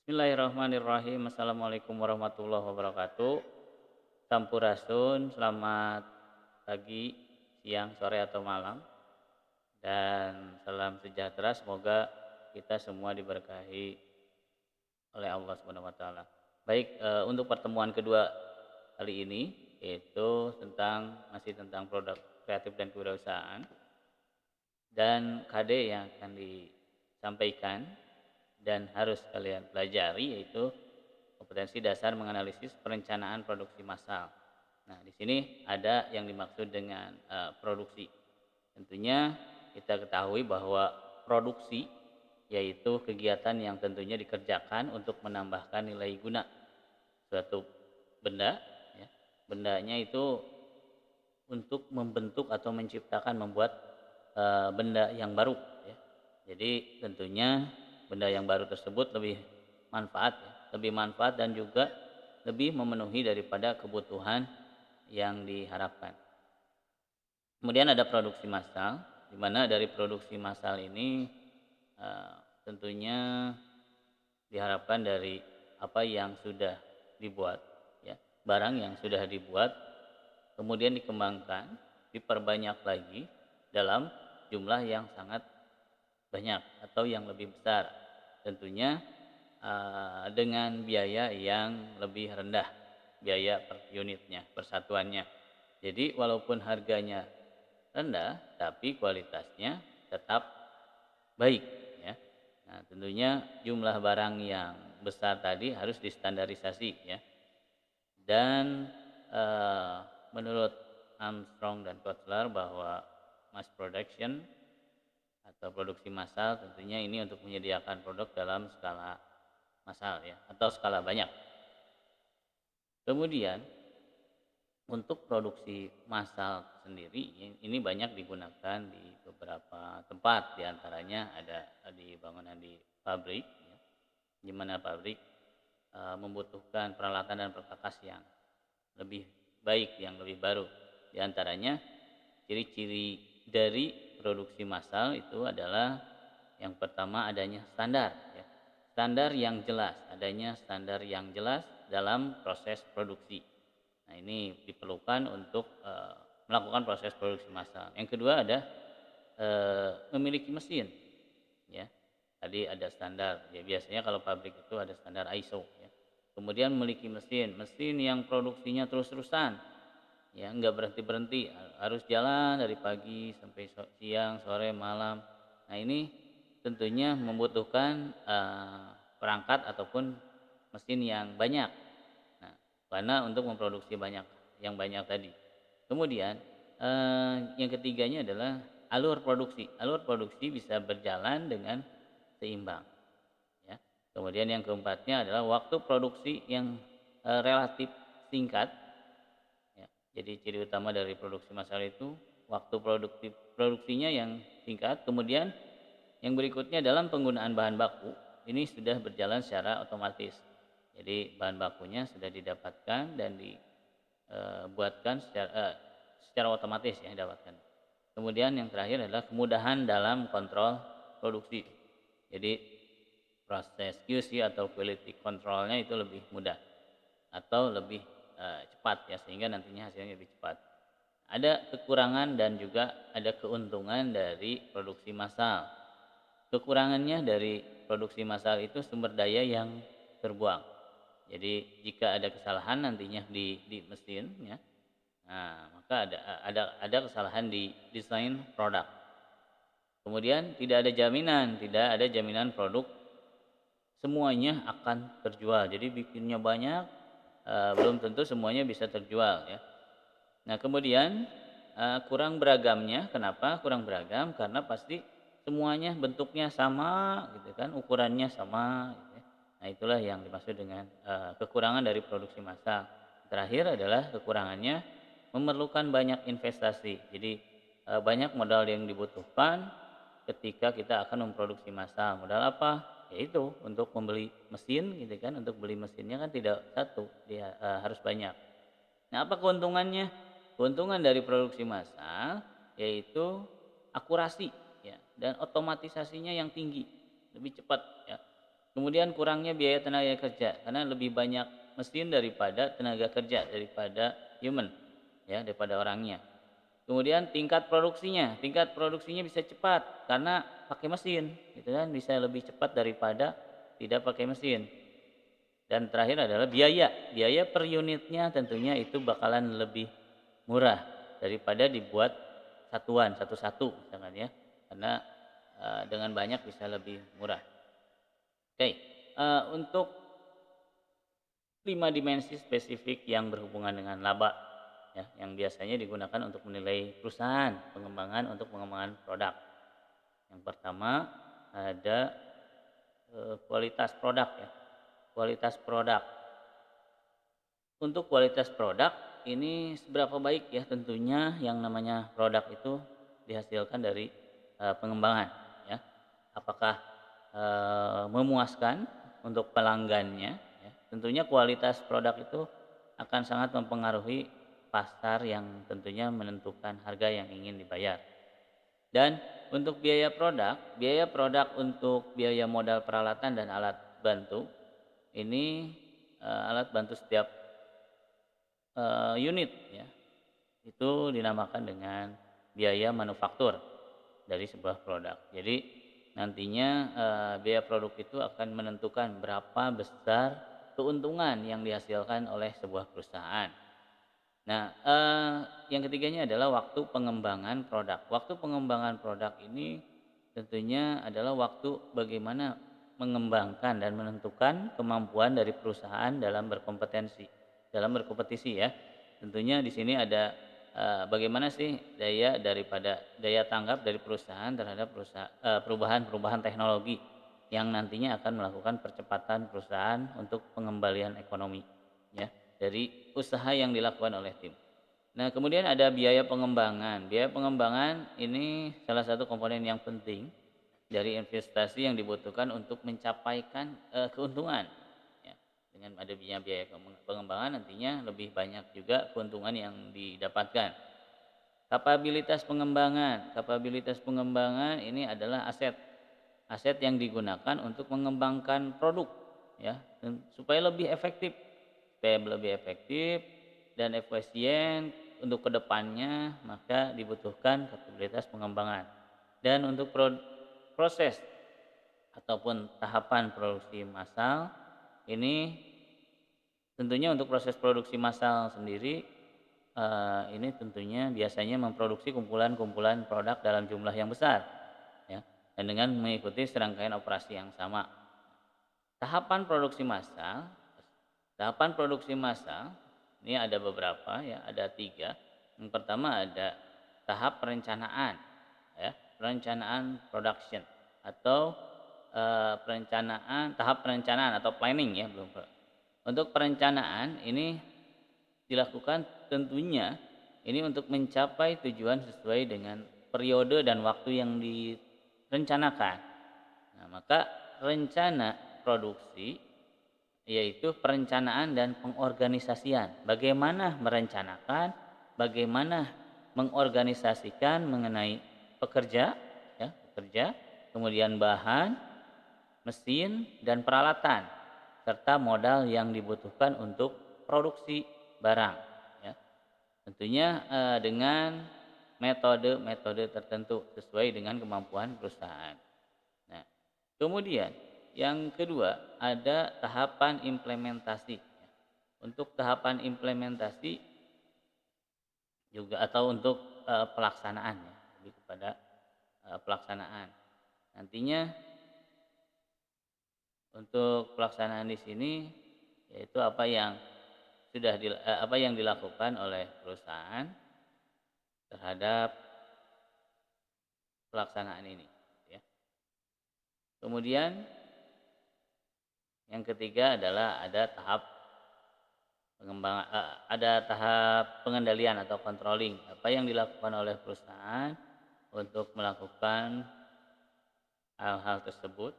Bismillahirrahmanirrahim. Assalamualaikum warahmatullahi wabarakatuh. Sampurasun, selamat pagi, siang, sore atau malam, dan salam sejahtera. Semoga kita semua diberkahi oleh Allah Subhanahu wa taala. Baik, untuk pertemuan kedua kali ini yaitu masih tentang produk kreatif dan kewirausahaan dan KD yang akan disampaikan dan harus kalian pelajari yaitu kompetensi dasar menganalisis perencanaan produksi massal. Nah, di sini ada yang dimaksud dengan produksi. Tentunya kita ketahui bahwa produksi yaitu kegiatan yang tentunya dikerjakan untuk menambahkan nilai guna suatu benda, ya. Bendanya itu untuk membentuk atau membuat benda yang baru, ya. Jadi tentunya benda yang baru tersebut lebih manfaat dan juga lebih memenuhi daripada kebutuhan yang diharapkan. Kemudian ada produksi massal, di mana dari produksi massal ini tentunya diharapkan dari apa yang sudah dibuat, ya, barang yang sudah dibuat kemudian dikembangkan, diperbanyak lagi dalam jumlah yang sangat banyak atau yang lebih besar, tentunya dengan biaya yang lebih rendah, biaya per unitnya, persatuannya. Jadi walaupun harganya rendah tapi kualitasnya tetap baik, ya. Nah, tentunya jumlah barang yang besar tadi harus distandarisasi, ya. Dan eh, menurut Armstrong dan Kotler bahwa mass production atau produksi massal tentunya ini untuk menyediakan produk dalam skala massal, ya, atau skala banyak. Kemudian untuk produksi massal sendiri ini banyak digunakan di beberapa tempat, diantaranya ada di bangunan di pabrik, ya, di mana pabrik membutuhkan peralatan dan perkakas yang lebih baik, yang lebih baru. Di antaranya ciri-ciri dari produksi massal itu adalah yang pertama adanya standar, ya. Standar yang jelas, adanya standar yang jelas dalam proses produksi. Nah, ini diperlukan untuk melakukan proses produksi massal. Yang kedua ada memiliki mesin, ya. Tadi ada standar, ya, biasanya kalau pabrik itu ada standar ISO, ya. Kemudian memiliki mesin yang produksinya terus-terusan, ya, nggak berhenti-berhenti, harus jalan dari pagi sampai siang, sore, malam. Nah, ini tentunya membutuhkan perangkat ataupun mesin yang banyak. Nah, karena untuk memproduksi yang banyak tadi. Kemudian yang ketiganya adalah alur produksi. Alur produksi bisa berjalan dengan seimbang, ya. Kemudian yang keempatnya adalah waktu produksi yang relatif singkat, ya. Jadi ciri utama dari produksi massal itu waktu produksinya yang singkat. Kemudian yang berikutnya dalam penggunaan bahan baku ini sudah berjalan secara otomatis. Jadi bahan bakunya sudah didapatkan dan dibuatkan secara otomatis, ya, didapatkan. Kemudian yang terakhir adalah kemudahan dalam kontrol produksi. Jadi proses QC atau quality controlnya itu lebih mudah atau lebih cepat, ya, sehingga nantinya hasilnya lebih cepat. Ada kekurangan dan juga ada keuntungan dari produksi massal. Kekurangannya dari produksi massal itu sumber daya yang terbuang. Jadi jika ada kesalahan nantinya di mesin, ya, nah, maka ada kesalahan di desain produk. Kemudian tidak ada jaminan produk semuanya akan terjual. Jadi bikinnya banyak, belum tentu semuanya bisa terjual, ya. Nah, kemudian kurang beragamnya. Kenapa kurang beragam? Karena pasti semuanya bentuknya sama, gitu kan, ukurannya sama, gitu ya. Nah, itulah yang dimaksud dengan kekurangan dari produksi massal. Terakhir adalah kekurangannya memerlukan banyak investasi. Jadi banyak modal yang dibutuhkan ketika kita akan memproduksi massal. Modal apa? Yaitu untuk membeli mesin, gitu kan. Untuk beli mesinnya kan tidak satu, dia harus banyak. Nah, apa keuntungannya? Keuntungan dari produksi massal yaitu akurasi, ya, dan otomatisasinya yang tinggi, lebih cepat, ya. Kemudian kurangnya biaya tenaga kerja karena lebih banyak mesin daripada tenaga kerja, daripada human, ya, daripada orangnya. Kemudian tingkat produksinya bisa cepat karena pakai mesin, gitu kan, bisa lebih cepat daripada tidak pakai mesin. Dan terakhir adalah biaya, biaya per unitnya tentunya itu bakalan lebih murah daripada dibuat satuan, satu-satu misalkan ya, karena dengan banyak bisa lebih murah. Oke, untuk 5 dimensi spesifik yang berhubungan dengan laba, ya, yang biasanya digunakan untuk menilai perusahaan, untuk pengembangan produk. Yang pertama ada kualitas produk, ya. Kualitas produk. Untuk kualitas produk ini seberapa baik, ya, tentunya yang namanya produk itu dihasilkan dari pengembangan, ya. Apakah memuaskan untuk pelanggannya, ya. Tentunya kualitas produk itu akan sangat mempengaruhi pasar yang tentunya menentukan harga yang ingin dibayar. Dan untuk biaya produk untuk biaya modal peralatan dan alat bantu ini, alat bantu setiap unit, ya, itu dinamakan dengan biaya manufaktur dari sebuah produk. Jadi nantinya biaya produk itu akan menentukan berapa besar keuntungan yang dihasilkan oleh sebuah perusahaan. Nah, yang ketiganya adalah waktu pengembangan produk. Waktu pengembangan produk ini tentunya adalah waktu bagaimana mengembangkan dan menentukan kemampuan dari perusahaan dalam berkompetisi, ya. Tentunya di sini ada bagaimana sih daya tanggap dari perusahaan terhadap perubahan-perubahan teknologi yang nantinya akan melakukan percepatan perusahaan untuk pengembalian ekonomi, ya, dari usaha yang dilakukan oleh tim. Nah, kemudian ada biaya pengembangan. Biaya pengembangan ini salah satu komponen yang penting dari investasi yang dibutuhkan untuk mencapaikan keuntungan. Ya, dengan adanya biaya pengembangan nantinya lebih banyak juga keuntungan yang didapatkan. Kapabilitas pengembangan ini adalah aset yang digunakan untuk mengembangkan produk, ya, supaya lebih efektif dan efisien untuk kedepannya, maka dibutuhkan kapabilitas pengembangan. Dan untuk proses ataupun tahapan produksi massal ini tentunya untuk proses produksi massal sendiri ini tentunya biasanya memproduksi kumpulan-kumpulan produk dalam jumlah yang besar, ya, dan dengan mengikuti serangkaian operasi yang sama. Tahapan produksi massal, tahapan produksi massal ini ada beberapa, ya, ada 3. Yang pertama ada tahap perencanaan, ya, perencanaan production atau tahap perencanaan atau planning, ya, belum. Untuk perencanaan ini dilakukan tentunya ini untuk mencapai tujuan sesuai dengan periode dan waktu yang direncanakan. Nah, maka rencana produksi yaitu perencanaan dan pengorganisasian. Bagaimana merencanakan, bagaimana mengorganisasikan mengenai pekerja, ya, kemudian bahan, mesin dan peralatan serta modal yang dibutuhkan untuk produksi barang, ya. Tentunya dengan metode-metode tertentu sesuai dengan kemampuan perusahaan. Nah, kemudian yang kedua ada tahapan implementasi, ya. Untuk tahapan implementasi juga atau untuk pelaksanaan, ya, lebih kepada pelaksanaan. Nantinya untuk pelaksanaan di sini yaitu apa yang dilakukan oleh perusahaan terhadap pelaksanaan ini, ya. Kemudian yang ketiga adalah ada tahap pengendalian atau controlling. Apa yang dilakukan oleh perusahaan untuk melakukan hal-hal tersebut,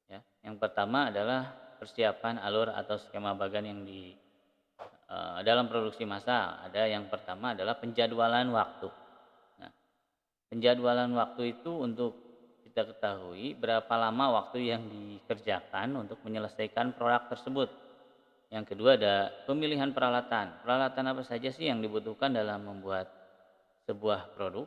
ya. Yang pertama adalah persiapan alur atau skema bagan yang dalam produksi massal. Ada yang pertama adalah penjadwalan waktu. Nah, penjadwalan waktu itu untuk kita ketahui berapa lama waktu yang dikerjakan untuk menyelesaikan produk tersebut. Yang kedua ada pemilihan peralatan. Peralatan apa saja sih yang dibutuhkan dalam membuat sebuah produk?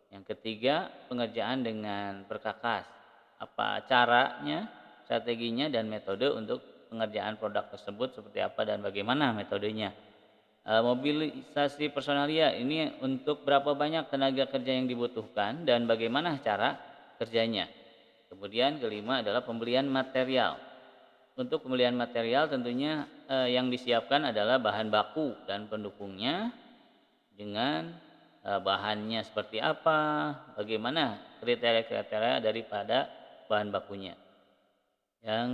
Yang ketiga, pengerjaan dengan perkakas. Apa caranya, strateginya, dan metode untuk pengerjaan produk tersebut seperti apa dan bagaimana metodenya. Mobilisasi personalia ini untuk berapa banyak tenaga kerja yang dibutuhkan dan bagaimana cara kerjanya. Kemudian kelima adalah pembelian material. Untuk pembelian material tentunya yang disiapkan adalah bahan baku dan pendukungnya dengan bahannya seperti apa, bagaimana kriteria-kriteria daripada bahan bakunya. Yang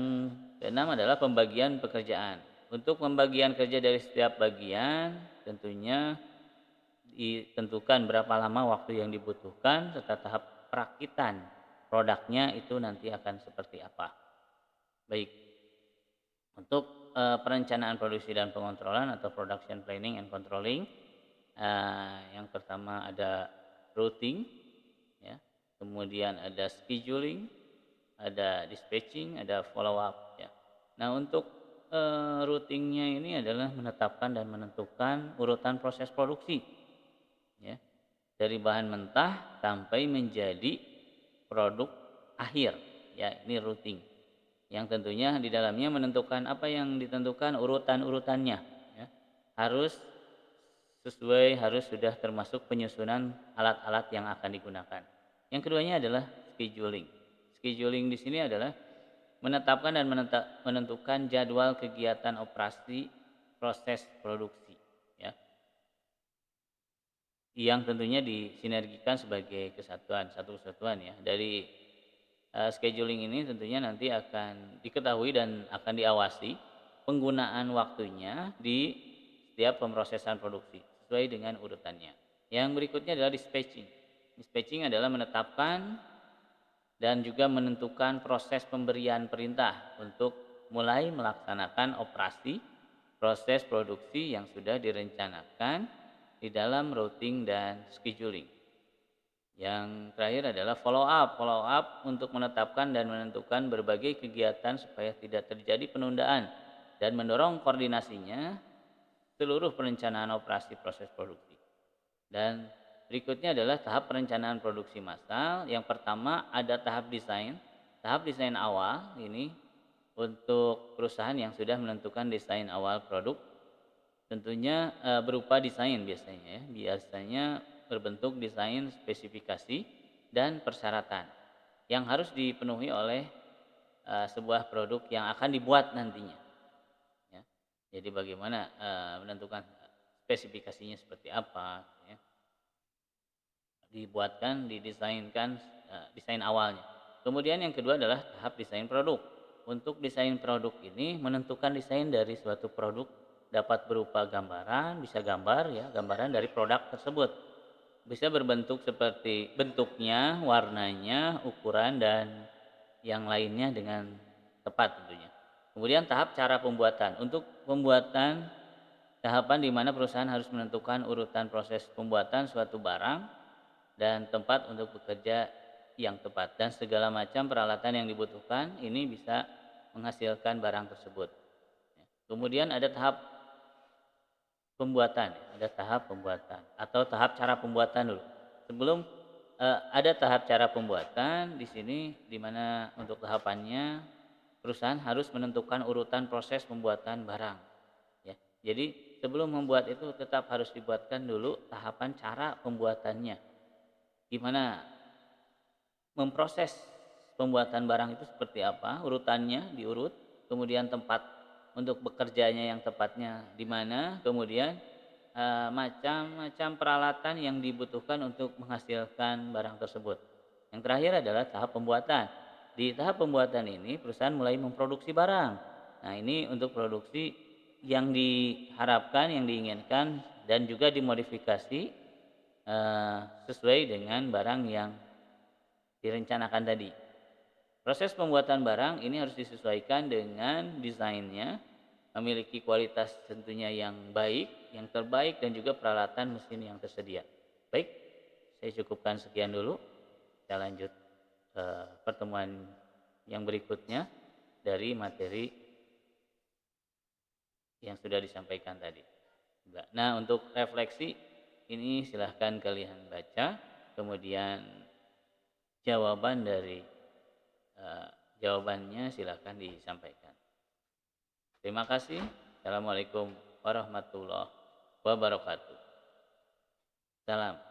keenam adalah pembagian pekerjaan. Untuk pembagian kerja dari setiap bagian tentunya ditentukan berapa lama waktu yang dibutuhkan serta tahap perakitan produknya itu nanti akan seperti apa. Baik, untuk perencanaan produksi dan pengontrolan atau production planning and controlling, yang pertama ada routing, ya, kemudian ada scheduling, ada dispatching, ada follow up, ya. Nah, untuk routingnya ini adalah menetapkan dan menentukan urutan proses produksi, ya, dari bahan mentah sampai menjadi produk akhir, ya, ini routing. Yang tentunya di dalamnya menentukan apa yang ditentukan urutan-urutannya, ya. Harus sesuai, harus sudah termasuk penyusunan alat-alat yang akan digunakan. Yang keduanya adalah scheduling. Scheduling di sini adalah menetapkan dan menentukan jadwal kegiatan operasi proses produksi, ya, yang tentunya disinergikan sebagai satu kesatuan, ya. Dari scheduling ini tentunya nanti akan diketahui dan akan diawasi penggunaan waktunya di setiap pemrosesan produksi sesuai dengan urutannya. Yang berikutnya adalah dispatching. Dispatching adalah menetapkan dan juga menentukan proses pemberian perintah untuk mulai melaksanakan operasi proses produksi yang sudah direncanakan di dalam routing dan scheduling. Yang terakhir adalah follow up. Follow up untuk menetapkan dan menentukan berbagai kegiatan supaya tidak terjadi penundaan dan mendorong koordinasinya seluruh perencanaan operasi proses produksi. Dan berikutnya adalah tahap perencanaan produksi massal. Yang pertama ada tahap desain. Tahap desain awal ini untuk perusahaan yang sudah menentukan desain awal produk. Tentunya berupa desain biasanya, ya. Biasanya berbentuk desain spesifikasi dan persyaratan yang harus dipenuhi oleh sebuah produk yang akan dibuat nantinya, ya. Jadi bagaimana menentukan spesifikasinya seperti apa, ya, dibuatkan, didesainkan desain awalnya. Kemudian yang kedua adalah tahap desain produk. Untuk desain produk ini menentukan desain dari suatu produk dapat berupa gambaran, bisa gambar, ya, gambaran dari produk tersebut. Bisa berbentuk seperti bentuknya, warnanya, ukuran, dan yang lainnya dengan tepat tentunya. Kemudian tahap cara pembuatan. Untuk pembuatan, tahapan di mana perusahaan harus menentukan urutan proses pembuatan suatu barang dan tempat untuk bekerja yang tepat. Dan segala macam peralatan yang dibutuhkan ini bisa menghasilkan barang tersebut. Kemudian ada tahap pembuatan, ada tahap pembuatan atau tahap cara pembuatan dulu. Sebelum ada tahap cara pembuatan di sini di mana untuk tahapannya perusahaan harus menentukan urutan proses pembuatan barang, ya. Jadi sebelum membuat itu tetap harus dibuatkan dulu tahapan cara pembuatannya. Gimana memproses pembuatan barang itu seperti apa, urutannya diurut, kemudian tempat untuk bekerjanya yang tepatnya di mana, kemudian macam-macam peralatan yang dibutuhkan untuk menghasilkan barang tersebut. Yang terakhir adalah tahap pembuatan. Di tahap pembuatan ini perusahaan mulai memproduksi barang. Nah, ini untuk produksi yang diharapkan, yang diinginkan dan juga dimodifikasi sesuai dengan barang yang direncanakan tadi. Proses pembuatan barang ini harus disesuaikan dengan desainnya, memiliki kualitas tentunya yang baik, yang terbaik, dan juga peralatan mesin yang tersedia. Baik, saya cukupkan sekian dulu. Kita lanjut pertemuan yang berikutnya dari materi yang sudah disampaikan tadi. Nah, untuk refleksi ini silahkan kalian baca, kemudian jawaban dari jawabannya silahkan disampaikan. Terima kasih. Assalamualaikum warahmatullahi wabarakatuh. Salam.